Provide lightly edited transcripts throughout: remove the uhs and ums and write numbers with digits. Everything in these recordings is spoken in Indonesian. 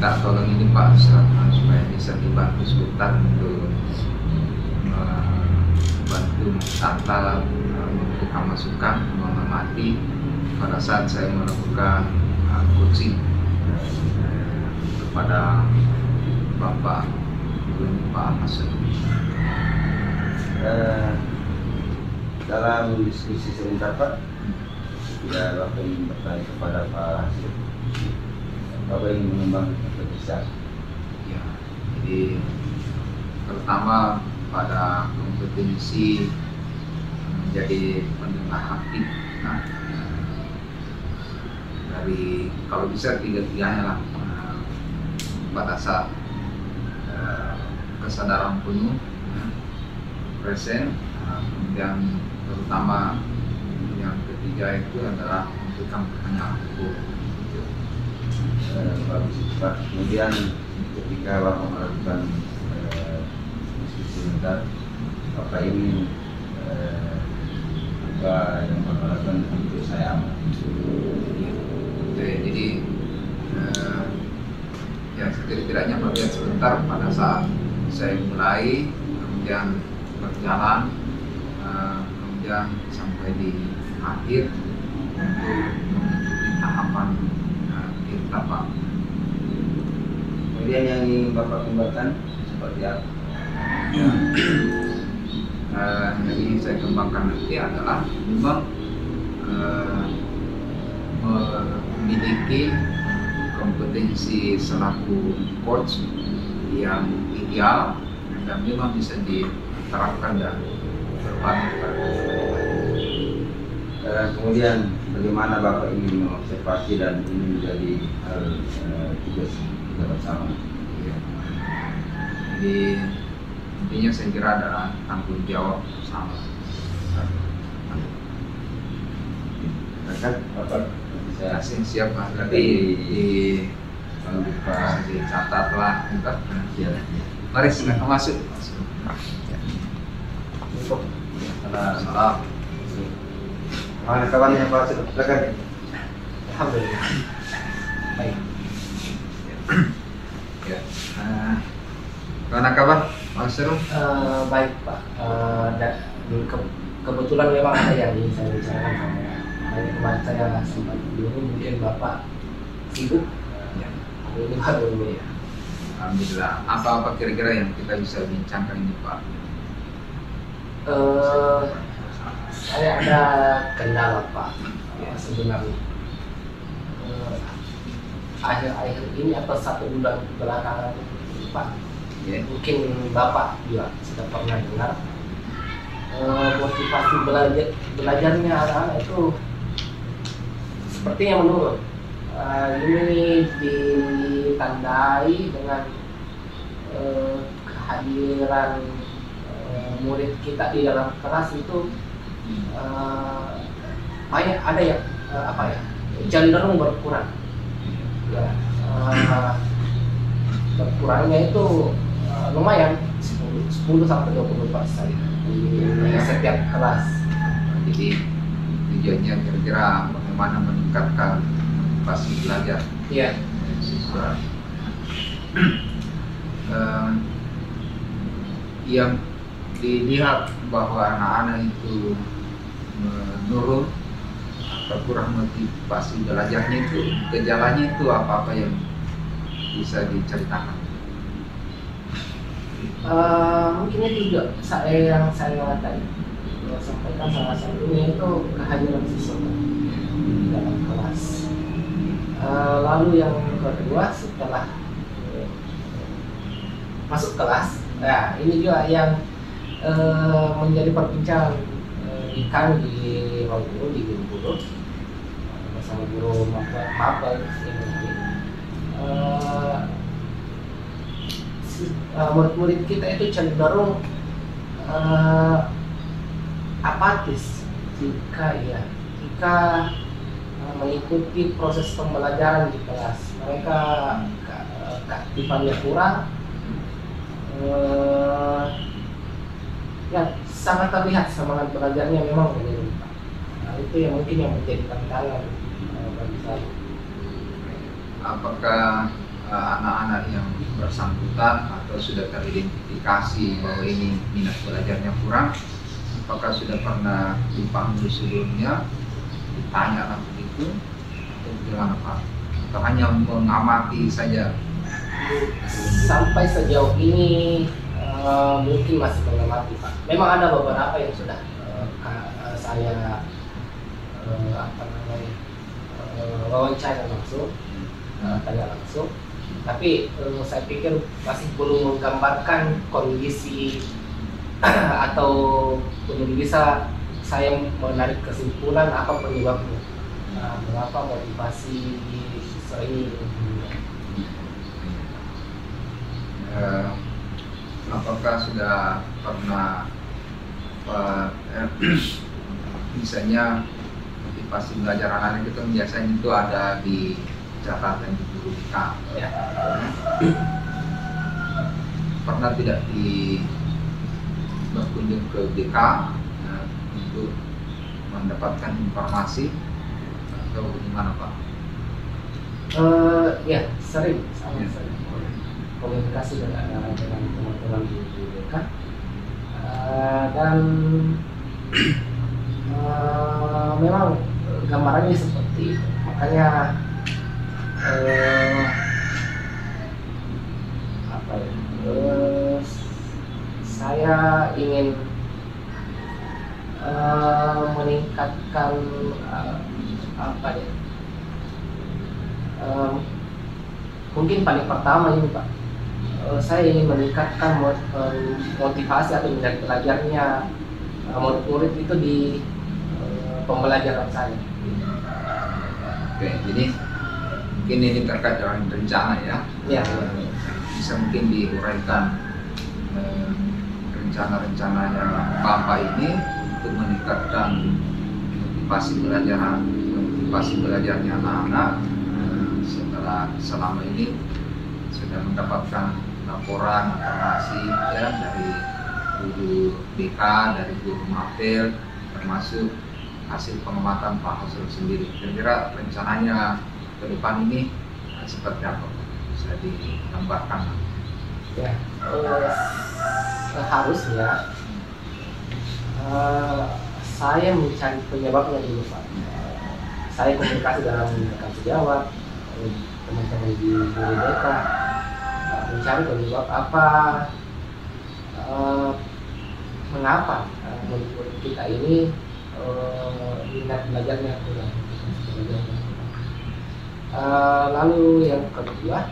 minta tolong ini Pak, supaya bisa dibantu sebentar untuk bantu tata memberikan masukan, mengamati pada saat saya melakukan coaching kepada Bapak Pak Masud. Dalam diskusi sebentar Pak, ya Bapak ingin bertanya kepada Pak Hasil. Bapak ingin mengembangkan kompetisi. Ya, jadi pertama pada kompetensi menjadi pendengar aktif. Nah, dari kalau bisa tiga-tiganya lah, pada saat kesadaran penuh, present, kemudian terutama yang ketiga itu adalah memberikan pertanyaan hukum. Bagus Pak. Kemudian ketika Bapak melakukan diskusi sebentar, Bapak ingin apa yang Bapak lakukan untuk saya aman. Jadi ya setidaknya melihat sebentar pada saat saya mulai, kemudian berjalan, kemudian sampai di akhir untuk mengikuti tahapan kita Pak. Kemudian yang ingin Bapak kembangkan seperti apa? Yang ingin saya kembangkan nanti adalah memang memiliki kompetensi selaku coach yang ideal dan memang bisa diterapkan dan bermanfaat. Kemudian bagaimana Bapak ingin mengobservasi dan ini menjadi hal tugas kita bersama? Jadi intinya saya kira adalah tanggung jawab bersama. Kan Bapak saya Siap Mas, nanti dicatatlah entar. Mari silakan masuk. Salam. Mana kawannya Pak? Silakan. Alhamdulillah. Baik. Ya. Kawan kabar, Mas Seru? Baik Pak. Kebetulan memang ada yang ingin saya bicarakan sama kemarin saya sempat dulu, mungkin Bapak sibuk. Ya. Ini baru ini ya. Alhamdulillah. Apa-apa kira-kira yang kita bisa bincangkan ini Pak? Saya ada kendala Pak. Sebenarnya akhir-akhir ini atau 1 bulan belakangan Pak, mungkin Bapak juga sudah pernah dengar, motivasi belajarnya anak-anak itu sepertinya menurun. Ini ditandai dengan kehadiran murid kita di dalam kelas itu banyak ada yang cenderung berkurang. Ya, berkurangnya itu lumayan 10 sampai 20% di setiap kelas. Jadi tujuannya kira-kira bagaimana meningkatkan motivasi belajar siswa. Yang dilihat bahwa anak-anak itu menurun atau kurang motivasi belajarnya itu, gejalanya itu apa-apa yang bisa diceritakan? Mungkin itu juga yang saya tadi sampaikan, salah satunya itu kehadiran siswa di dalam kelas. Lalu yang kedua, setelah masuk kelas, nah ini juga yang menjadi perbincangan kami di ruang guru, di guru bersama guru mapel ini. Murid-murid kita itu cenderung apatis jika mengikuti proses pembelajaran di kelas. Mereka keaktifannya kurang, yang sangat terlihat semangat belajarnya memang menurun. Itu yang mungkin yang menjadi tantangan bagi saya. Apakah anak-anak yang bersangkutan atau sudah teridentifikasi bahwa ini minat belajarnya kurang, apakah sudah pernah dipanggil sebelumnya, ditanya lah begitu, atau bagaimana Pak? Atau hanya mengamati saja? Sampai sejauh ini mungkin masih mengamati Pak. Memang ada beberapa yang sudah saya wawancara langsung, tanya langsung. Tapi saya pikir masih belum menggambarkan kondisi atau belum bisa saya menarik kesimpulan apa penyebabnya, mengapa motivasi siswa ini. Apakah sudah pernah misalnya motivasi belajar anak-anak itu biasanya itu ada di catatan di guru BK ya. Pernah tidak berkunjung ke BK untuk mendapatkan informasi atau bagaimana Pak? Ya sering, sangat sering komunikasi dengan teman-teman di BK, dan memang gambarannya seperti itu. Makanya saya ingin meningkatkan mungkin paling pertama ini Pak, saya ingin meningkatkan motivasi atau minat belajarnya murid-murid itu di pembelajaran saya. Oke, jadi mungkin ini terkait dengan rencana ya. Ya. Bisa mungkin diuraikan rencana-rencananya Bapak ini untuk meningkatkan motivasi belajarnya anak-anak setelah selama ini sudah mendapatkan laporan informasi ya dari guru BK, dari guru Mapel, termasuk hasil pengamatan Pak Hasrul sendiri. Kira-kira rencananya ke depan ini seperti apa? Bisa digambarkan? Ya, seharusnya saya mencari penyebabnya dulu Pak. Saya komunikasi dalam kasih jawab teman-teman di guru BK, mencari penyebab apa, mengapa murid kita ini minat belajarnya kurang. Lalu yang kedua,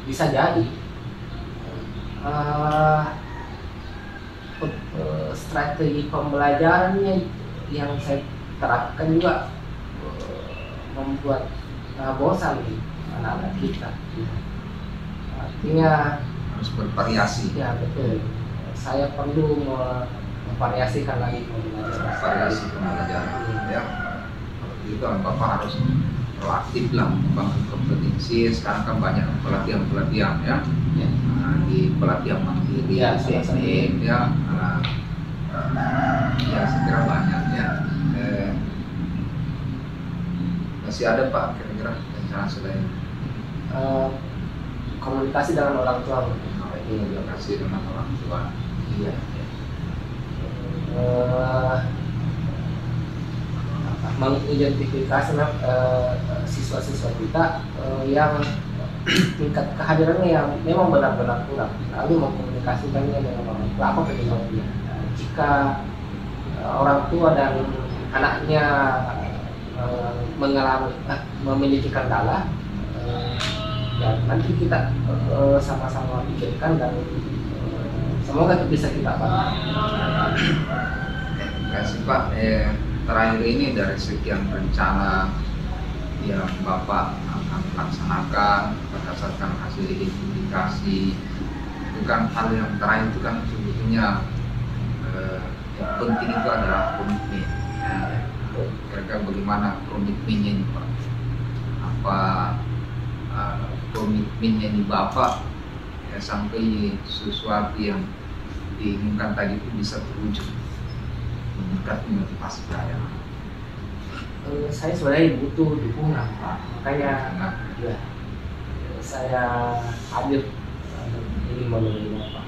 bisa jadi strategi pembelajarannya yang saya terapkan juga membuat bosan anak-anak kita. Artinya harus bervariasi. Ya betul. Saya perlu memvariasikan lagi pembelajaran. Variasi pembelajaran. Ya. Kalau itu Bapak harus proaktif lah membangun kompetensi. Sekarang kan banyak pelatihan ya. Ya. Di pelatihan mandiri, ya, teknik ya. Ya saya kira banyak ya. Masih ada Pak kira-kira rencana selain komunikasi dengan orang tua. Komunikasi dengan orang tua. Iya. Mengidentifikasi siswa-siswa kita yang tingkat kehadirannya yang memang benar-benar kurang, lalu mengkomunikasikannya dengan orang tua apa penyebabnya. Jika orang tua dan anaknya memiliki kendala, ya nanti kita sama-sama pikirkan dan semoga bisa kita bantu. Terima kasih Pak. Terakhir ini dari sekian rencana yang Bapak akan laksanakan berdasarkan hasil identifikasi, itu kan hal yang terakhir itu kan sebetulnya yang penting itu adalah komitmen. Kira-kira bagaimana komitmennya ini Pak? Apa komitmennya di Bapak ya, sampai sesuatu yang diinginkan tadi itu bisa terwujud, meningkatkan motivasi belajar? Saya sebenarnya butuh dukungan Pak, makanya ya, saya hadir ini menemui Bapak.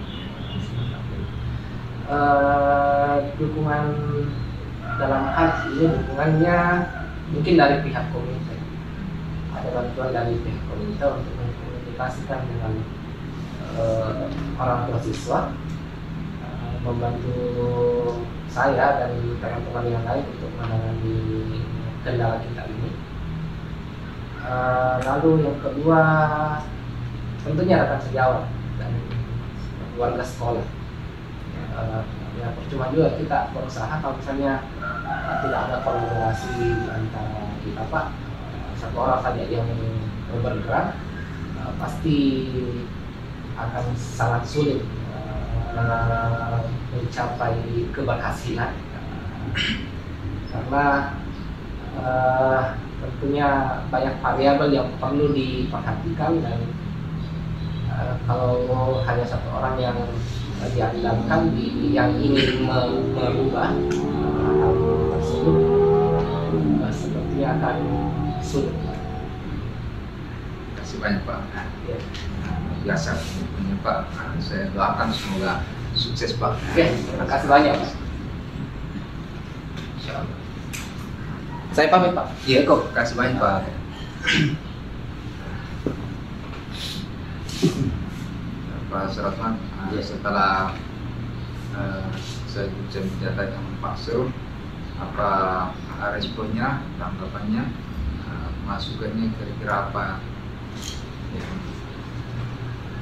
Dukungan dalam hal ini dukungannya mungkin dari pihak komite, ada bantuan dari pihak komite untuk mengkomunikasikan dengan orang tua siswa, membantu saya dan teman-teman yang lain untuk menangani kendala kita ini. Lalu yang kedua tentunya rekan sejawat dan warga sekolah. Ya percuma juga kita berusaha kalau misalnya tidak ada kolaborasi di antara kita, Pak. Satu orang saja yang bergerak pasti akan sangat sulit mencapai keberhasilan, karena tentunya banyak variabel yang perlu diperhatikan, dan kalau hanya satu orang yang diandalkan yang ingin merubah hal tersebut sepertinya akan sulit. Terima kasih banyak Pak. Ya. Biasa ini Pak. Saya doakan semoga sukses Pak. Oke, terima kasih banyak Pak. Insyaallah. Saya pamit Pak. Iya kok. Terima kasih banyak Pak. Pak Suratman, setelah saya bicara dengan Pak Sur, apa responnya, tanggapannya, masukannya kira-kira apa yang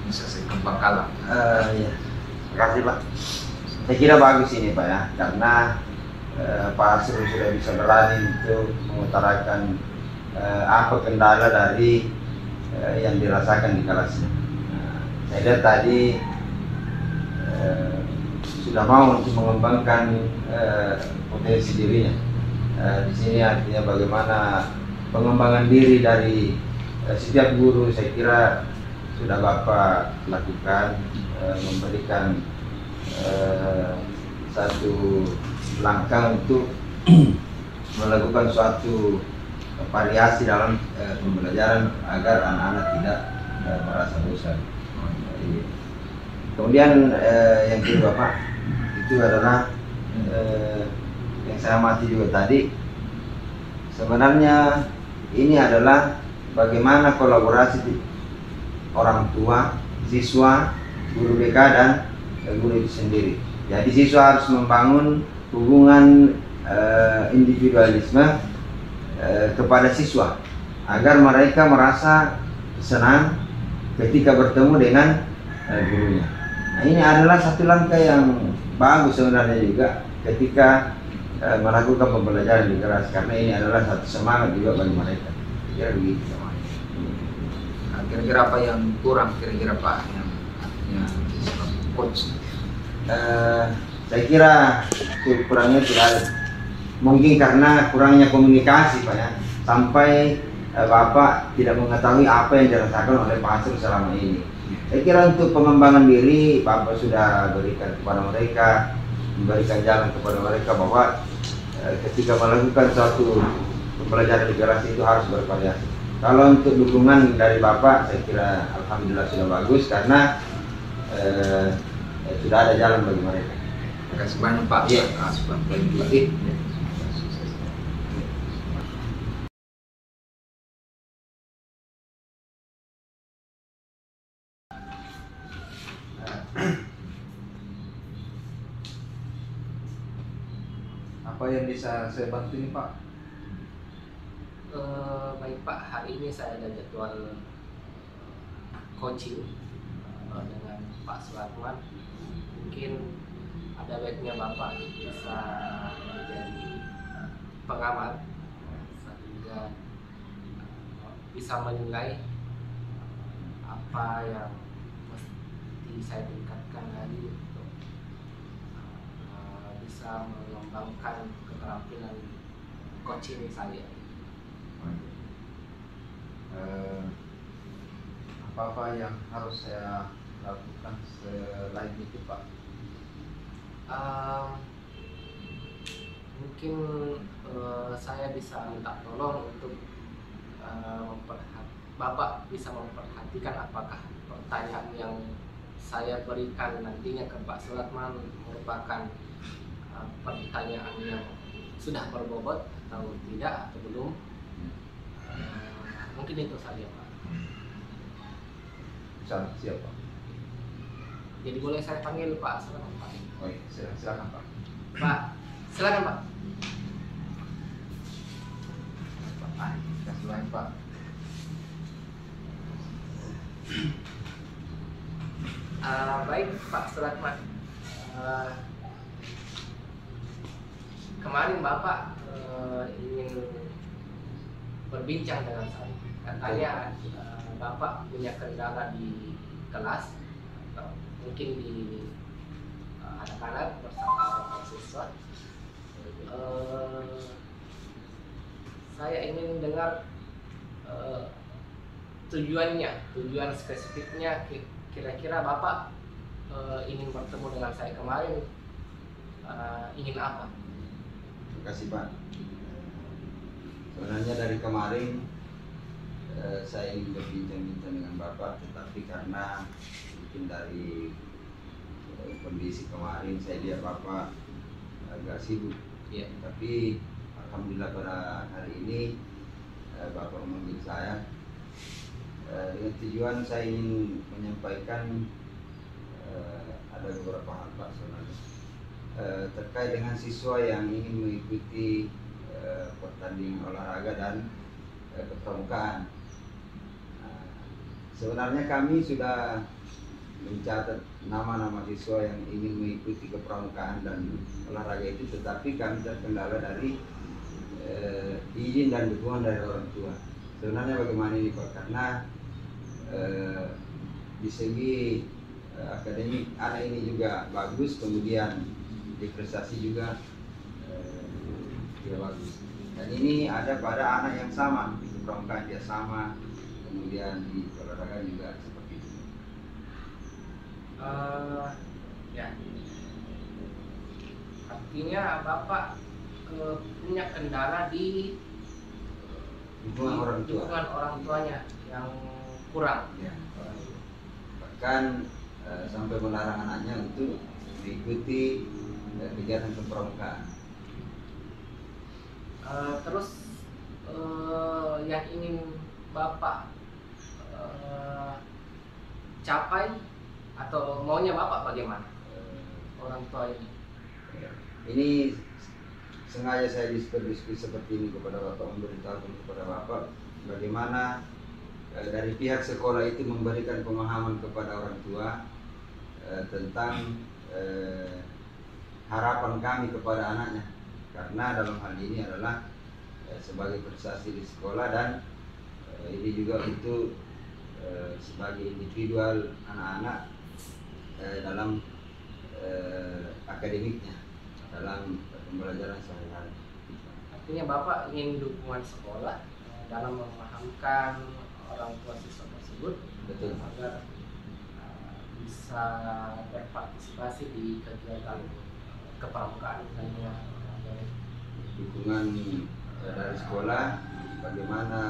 bisa saya kembangkan? Ya. Terima kasih Pak. Saya kira bagus ini Pak ya, karena Pak Sur sudah bisa berani untuk mengutarakan apa kendala dari yang dirasakan di kelasnya. Saya lihat tadi sudah mau untuk mengembangkan potensi dirinya. Di sini artinya bagaimana pengembangan diri dari setiap guru, saya kira sudah Bapak lakukan, memberikan satu langkah untuk melakukan suatu variasi dalam pembelajaran agar anak-anak tidak merasa bosan. Kemudian yang kedua Pak, itu adalah yang saya amati juga tadi, sebenarnya ini adalah bagaimana kolaborasi orang tua, siswa, guru BK dan guru itu sendiri. Jadi siswa harus membangun hubungan individualisme kepada siswa agar mereka merasa senang ketika bertemu dengan gurunya. Nah, ini adalah satu langkah yang bagus sebenarnya juga ketika melakukan pembelajaran di kelas, karena ini adalah satu semangat juga bagi mereka. Kira begitu. Nah, kira-kira apa yang kurang kira-kira Pak yang artinya coach? Saya kira kurangnya tidak ada. Mungkin karena kurangnya komunikasi Pak ya, sampai Bapak tidak mengetahui apa yang dirasakan oleh Pak Sur selama ini. Saya kira untuk pengembangan diri Bapak sudah berikan kepada mereka, memberikan jalan kepada mereka bahwa ketika melakukan suatu pembelajaran di kelas itu harus bervariasi. Kalau untuk dukungan dari Bapak, saya kira alhamdulillah sudah bagus karena sudah ada jalan bagi mereka. Terima kasih banyak Pak. Iya. Bantuan juga. Apa yang bisa saya bantu ini Pak? Baik Pak, hari ini saya ada jadwal coaching dengan Pak Suratman. Mungkin ada baiknya Bapak bisa menjadi pengamat sehingga bisa menilai apa yang mesti saya tingkatkan lagi untuk bisa mengembangkan keterampilan coaching saya. Apa-apa yang harus saya lakukan selain itu Pak? Mungkin saya bisa minta tolong untuk Bapak bisa memperhatikan apakah pertanyaan yang saya berikan nantinya ke Pak Suratman merupakan pertanyaan yang sudah berbobot atau tidak atau belum. Mungkin itu saja Pak. Siapa? Jadi boleh saya panggil Pak Suratman Pak? Oh iya, silakan Pak. Pak, silakan Pak. Pak, kasih lain Pak. Baik Pak Suratman, kemarin Bapak ingin berbincang dengan saya. Katanya Bapak punya kendala di kelas, atau mungkin di anak-anak bersama siswa. Saya ingin dengar tujuan spesifiknya. Kira-kira Bapak ingin bertemu dengan saya kemarin ingin apa? Terima kasih Pak. Sebenarnya dari kemarin saya ingin berbincang-bincang dengan Bapak, tetapi karena mungkin dari kondisi kemarin saya lihat Bapak agak sibuk. Iya. Tapi alhamdulillah pada hari ini Bapak memanggil saya dengan tujuan saya ingin menyampaikan ada beberapa hal Pak sebenarnya terkait dengan siswa yang ingin mengikuti pertandingan olahraga dan kepramukaan. Sebenarnya kami sudah mencatat nama-nama siswa yang ingin mengikuti kepramukaan dan olahraga itu, tetapi kami terkendala dari izin dan dukungan dari orang tua. Sebenarnya bagaimana ini Pak? Karena di segi akademik anak ini juga bagus, kemudian di prestasi juga dia bagus. Dan ini ada pada anak yang sama, di kepramukaan dia sama, kemudian di olahraga juga seperti itu. Ya, artinya Bapak punya kendala di Dukungan orang tuanya yang kurang. Ya. Bahkan sampai melarang anaknya untuk mengikuti kegiatan kepramukaan. Terus yang ingin Bapak capai atau maunya Bapak bagaimana? Orang tua ini. Ini sengaja saya berdiskusi seperti ini kepada Bapak, memberitahukan kepada Bapak bagaimana dari pihak sekolah itu memberikan pemahaman kepada orang tua tentang harapan kami kepada anaknya, karena dalam hal ini adalah sebagai prestasi di sekolah dan ini juga untuk sebagai individual anak-anak dalam akademiknya, dalam pembelajaran sehari-hari. Artinya Bapak ingin dukungan sekolah dalam memahamkan orang tua siswa tersebut. Betul. Agar bisa berpartisipasi di kegiatan kepramukaan dan dukungan dari sekolah, bagaimana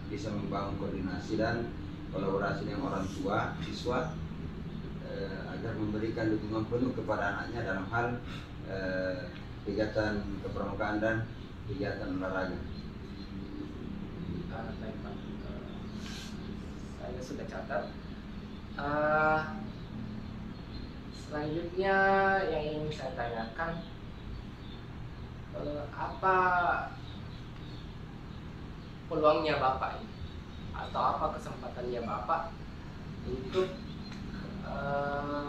bisa membangun koordinasi dan kolaborasi dengan orang tua siswa agar memberikan dukungan penuh kepada anaknya dalam hal kegiatan kepramukaan dan kegiatan olahraga. Baik Pak, saya sudah catat. Selanjutnya yang ingin saya tanyakan, apa peluangnya Bapak ini, atau apa kesempatannya Bapak untuk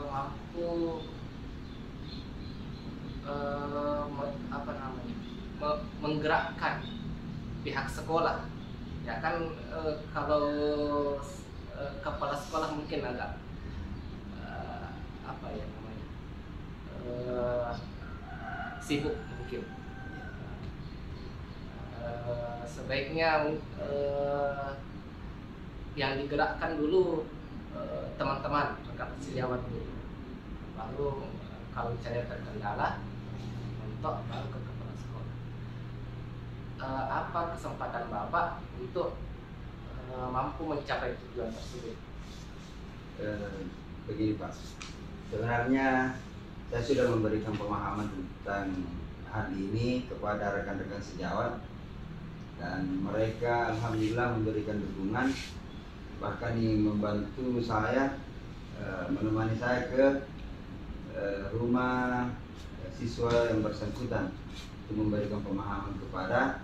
mampu menggerakkan pihak sekolah? Ya kan, kalau kepala sekolah mungkin agak apa ya namanya, sibuk mungkin. Sebaiknya yang digerakkan dulu teman-teman rekan sejawat dulu, baru kalau misalnya terkendala mentok baru ke kepala sekolah. Apa kesempatan Bapak untuk mampu mencapai tujuan tersebut? Begini Pak, sebenarnya saya sudah memberikan pemahaman tentang hal ini kepada rekan-rekan sejawat, dan mereka alhamdulillah memberikan dukungan, bahkan ini membantu saya, menemani saya ke rumah siswa yang bersangkutan untuk memberikan pemahaman kepada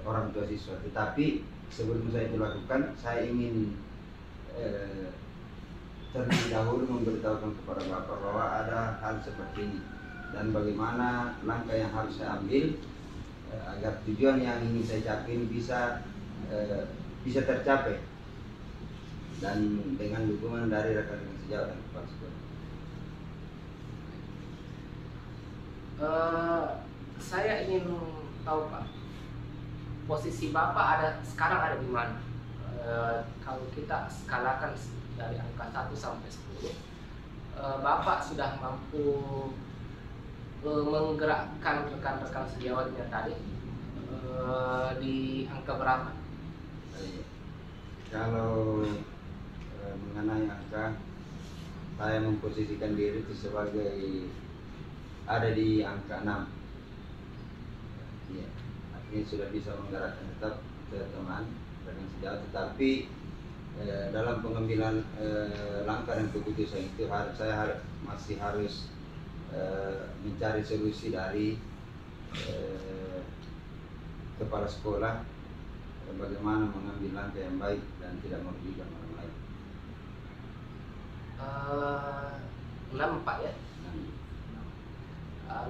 orang tua siswa. Tetapi sebelum saya itu lakukan, saya ingin terlebih dahulu memberitahukan kepada Bapak bahwa ada hal seperti ini dan bagaimana langkah yang harus saya ambil agar tujuan yang ingin saya capai ini bisa tercapai, dan dengan dukungan dari rekan-rekan sejawat dan kepala sekolah. Saya ingin tahu Pak, posisi Bapak sekarang ada di mana? Kalau kita skalakan dari angka 1 sampai 10, Bapak sudah mampu menggerakkan rekan-rekan sejawatnya tadi di angka berapa? Kalau mengenai angka, saya memposisikan diri itu sebagai ada di angka 6. Ya, artinya sudah bisa menggerakkan tetap teman rekan sejawat, tetapi dalam pengambilan langkah dan keputusan itu saya masih harus mencari solusi dari kepala sekolah bagaimana mengambil langkah yang baik dan tidak merugikan orang lain. 6 Pak ya.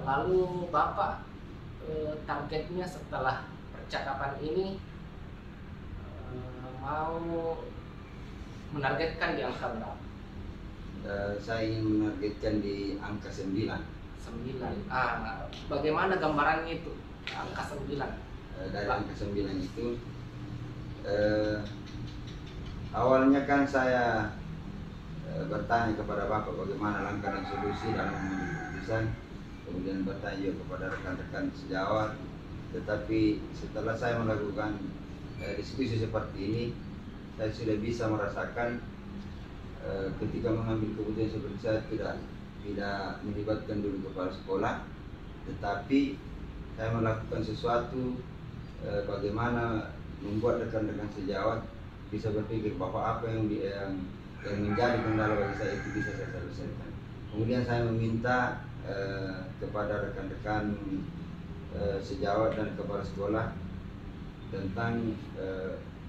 Lalu Bapak targetnya setelah percakapan ini mau menargetkan di angka berapa? Saya ingin menargetkan di angka 9. 9. Bagaimana gambarannya itu? Angka 9. Dari angka 9 itu awalnya kan saya bertanya kepada Bapak bagaimana langkah dan solusi dalam mengambil keputusan, kemudian bertanya juga kepada rekan-rekan sejawat. Tetapi setelah saya melakukan diskusi seperti ini, saya sudah bisa merasakan ketika mengambil keputusan seperti saya tidak melibatkan dulu kepala sekolah, tetapi saya melakukan sesuatu bagaimana membuat rekan-rekan sejawat bisa berpikir bahwa apa yang menjadi kendala bagi saya itu bisa saya selesaikan. Kemudian saya meminta kepada rekan-rekan sejawat dan kepala sekolah tentang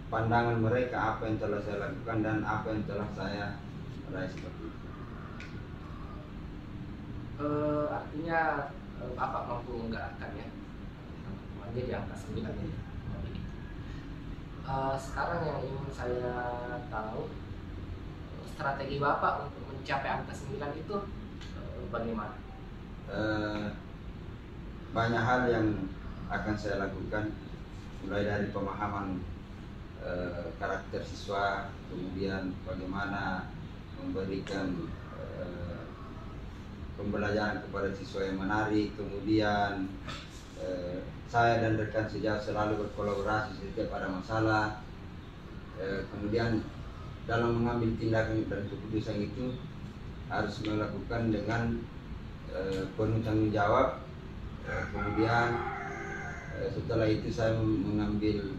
pandangan mereka apa yang telah saya lakukan dan apa yang telah saya raih seperti itu. Artinya Bapak mampu menggerakkannya menjadi angka 9 ini. Sekarang yang ingin saya tahu, strategi Bapak untuk mencapai angka 9 itu bagaimana? Banyak hal yang akan saya lakukan, mulai dari pemahaman karakter siswa, kemudian bagaimana memberikan pembelajaran kepada siswa yang menarik, kemudian saya dan rekan sejawat selalu berkolaborasi setiap ada masalah, kemudian dalam mengambil tindakan dan keputusan itu harus melakukan dengan penuh tanggung jawab. Kemudian setelah itu saya mengambil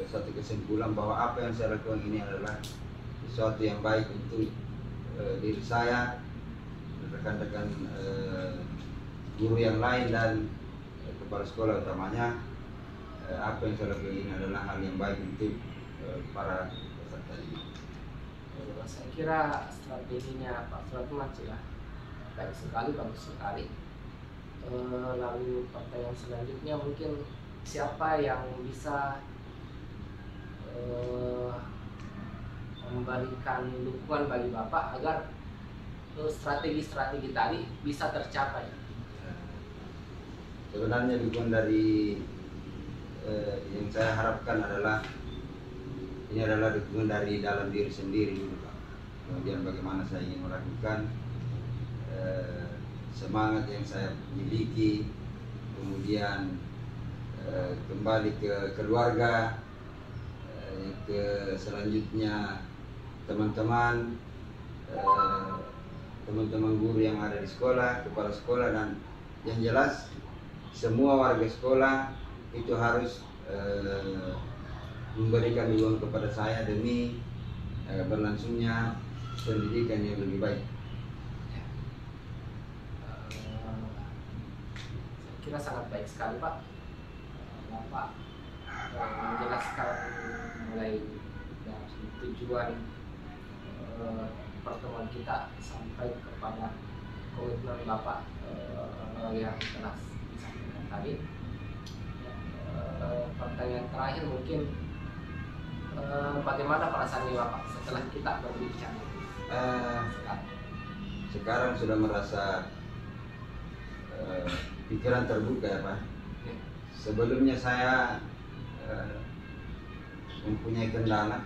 satu kesimpulan bahwa apa yang saya lakukan ini adalah sesuatu yang baik untuk diri saya, rekan-rekan guru yang lain dan kepala sekolah utamanya. Apa yang saya lakukan ini adalah hal yang baik untuk para peserta ini. Saya kira strateginya Pak Suratman sudah baik sekali, bagus sekali. Lalu pertanyaan selanjutnya mungkin siapa yang bisa memberikan dukungan bagi Bapak agar strategi-strategi tadi bisa tercapai? Sebenarnya dukungan dari yang saya harapkan adalah ini adalah dukungan dari dalam diri sendiri dulu, Pak. Kemudian bagaimana saya ingin melakukan, semangat yang saya miliki, kemudian kembali ke keluarga, Selanjutnya teman-teman guru yang ada di sekolah, kepala sekolah, dan yang jelas semua warga sekolah itu harus memberikan dukungan kepada saya demi berlangsungnya pendidikan yang lebih baik. Saya kira sangat baik sekali Pak. Bapak menjelaskan mulai dari tujuan pertemuan kita sampai kepada komitmen Bapak yang telah disampaikan tadi. Pertanyaan terakhir mungkin, bagaimana perasaannya Bapak setelah kita berbicara? Sekarang sudah merasa pikiran terbuka ya Pak. Sebelumnya saya mempunyai kendala.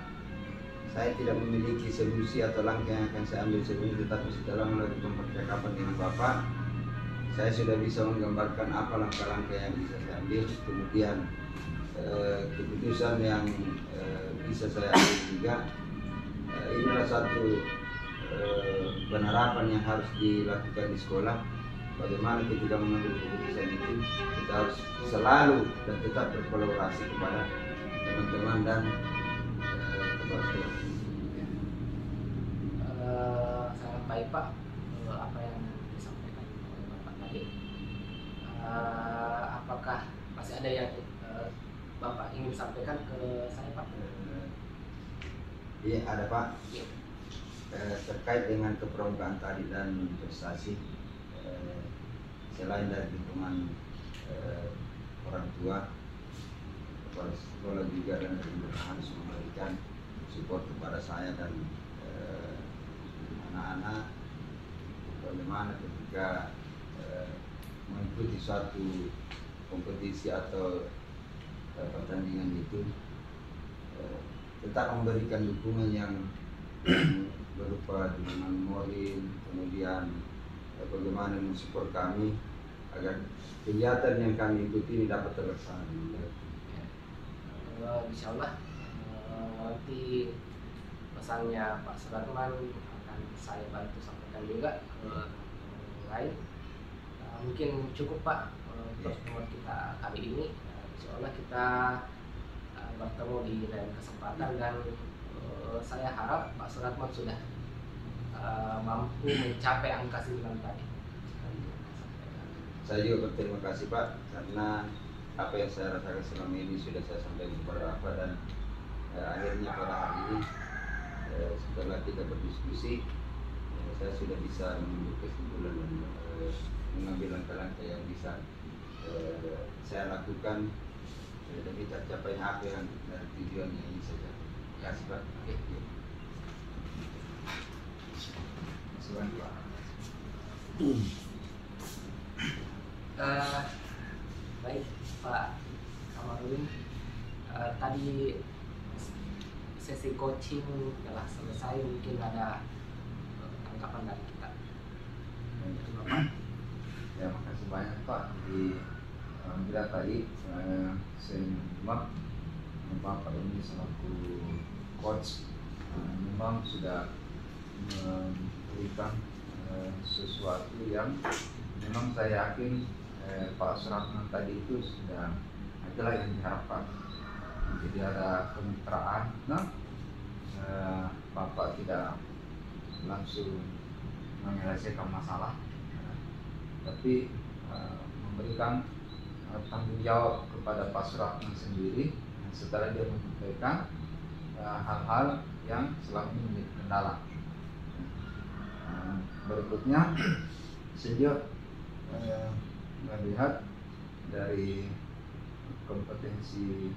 Saya tidak memiliki solusi atau langkah yang akan saya ambil sebelumnya, tetapi setelah melakukan percakapan dengan Bapak, saya sudah bisa menggambarkan apa langkah-langkah yang bisa saya ambil. Kemudian keputusan yang bisa saya ambil juga, inilah satu penerapan yang harus dilakukan di sekolah. Bagaimana ketika mengambil keputusan itu, kita harus selalu dan tetap berkolaborasi kepada teman-teman dan kepala sekolah. Sangat baik Pak, apa yang disampaikan oleh Bapak tadi. Apakah masih ada yang Bapak ingin sampaikan ke saya Pak? Iya ada Pak. Terkait dengan kepermukaan tadi dan prestasi, selain dari dukungan orang tua, kepala sekolah juga dan harus memberikan support kepada saya dan anak-anak bagaimana ketika mengikuti suatu kompetisi atau pertandingan itu, tetap memberikan dukungan yang berupa dukungan moral, kemudian bagaimana mensupport kami agar kegiatan yang kami ikuti ini dapat terlaksana. Insya Allah nanti pesannya Pak Suratman akan saya bantu sampaikan juga ke teman lain. Mungkin cukup Pak pertemuan kita kali ini. Insya Allah kita bertemu di lain kesempatan, dan saya harap Pak Suratman sudah mampu mencapai angka 9 tadi. Saya juga berterima kasih Pak, karena apa yang saya rasakan selama ini sudah saya sampaikan kepada Bapak, dan akhirnya pada hari ini setelah kita berdiskusi, saya sudah bisa mengambil kesimpulan dan mengambil langkah-langkah yang bisa saya lakukan demi tercapai apa yang dari tujuan yang ingin saya capai. Terima kasih Pak. Baik Pak Kamarudin, tadi sesi coaching telah selesai, mungkin ada tanggapan dari kita. Ya, makasih banyak Pak. Alhamdulillah tadi saya menyimak Bapak ini selaku coach memang sudah memberikan sesuatu yang memang saya yakin Pak Suratman tadi itu sudah itulah yang diharapkan. Jadi ada kemitraan, Bapak tidak langsung menyelesaikan masalah, tapi memberikan tanggung jawab kepada Pak Suratman sendiri setelah dia menyampaikan hal-hal yang selama ini menjadi kendala. Berikutnya sejak melihat dari kompetensi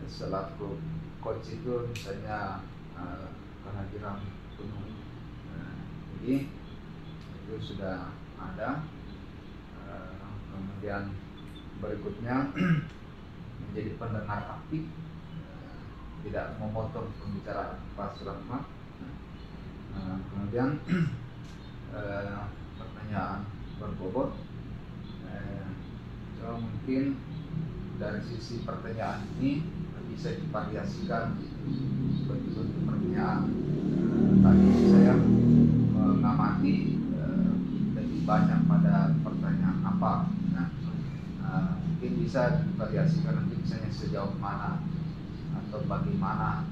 selaku coach itu misalnya kehadiran penuh, jadi itu sudah ada. Kemudian berikutnya menjadi pendengar aktif, tidak memotong pembicaraan Pak Suratman. Kemudian pertanyaan berbobot. Mungkin dari sisi pertanyaan ini bisa divariasikan bentuk-bentuk pertanyaan. Tadi saya mengamati lebih banyak pada pertanyaan apa. Mungkin bisa divariasikan nanti misalnya sejauh mana atau bagaimana.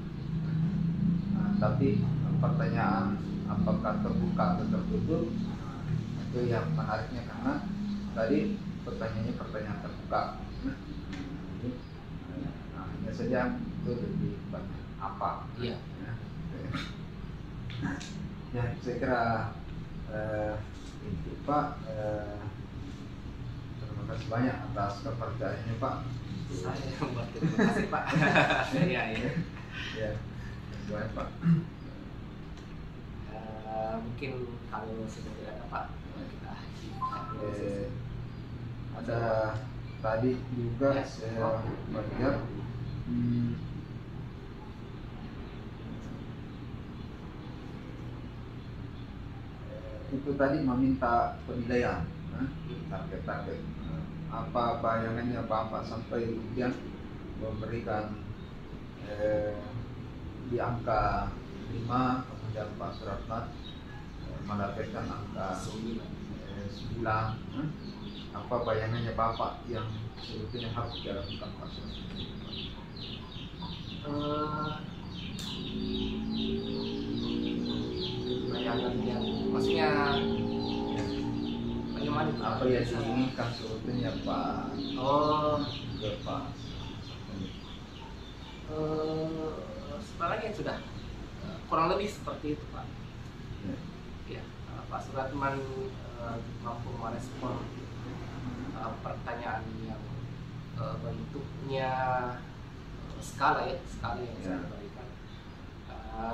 Tapi pertanyaan apakah terbuka atau tertutup itu yang menariknya, karena tadi pertanyaannya pertanyaan terbuka. Hanya saja itu lebih banyak apa. Iya. Ya, saya kira itu Pak. Terima kasih banyak atas kepercayaannya Pak. Saya yang berterima kasih Pak. Iya, iya. Ya, terima kasih Pak. Mungkin kalau sudah tidak ada Pak, kita akhiri. Ada tadi juga Ya. saya melihat itu tadi meminta penilaian, target-target. Apa bayangannya Bapak sampai kemudian memberikan di angka 5, kemudian Pak Suratman mendapatkan angka 9. Apa bayangannya Bapak yang sebetulnya harus dilakukan Pak Suratman? Bayangan yang maksudnya bagaimana itu? Apa yang diinginkan sebetulnya Pak? Ke Pak? Sebenarnya sudah kurang lebih seperti itu Pak. Ya, Pak Suratman mampu merespon pertanyaan yang bentuknya skala yang saya berikan,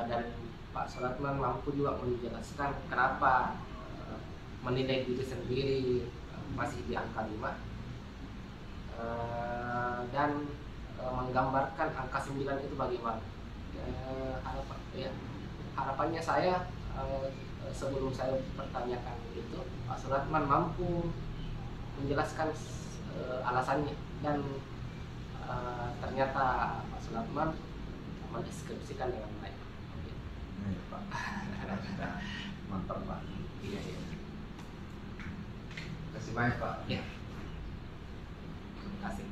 dan Pak Suratman mampu juga menjelaskan kenapa menilai diri sendiri masih di angka 5, dan menggambarkan angka 9 itu bagaimana. Harapannya saya sebelum saya pertanyakan itu, Pak Suratman mampu menjelaskan alasannya, dan ternyata Pak Suratman mendeskripsikan dengan baik. Pak. Mantap Pak. Iya, iya. Terima kasih banyak Pak. Ya. Terima kasih.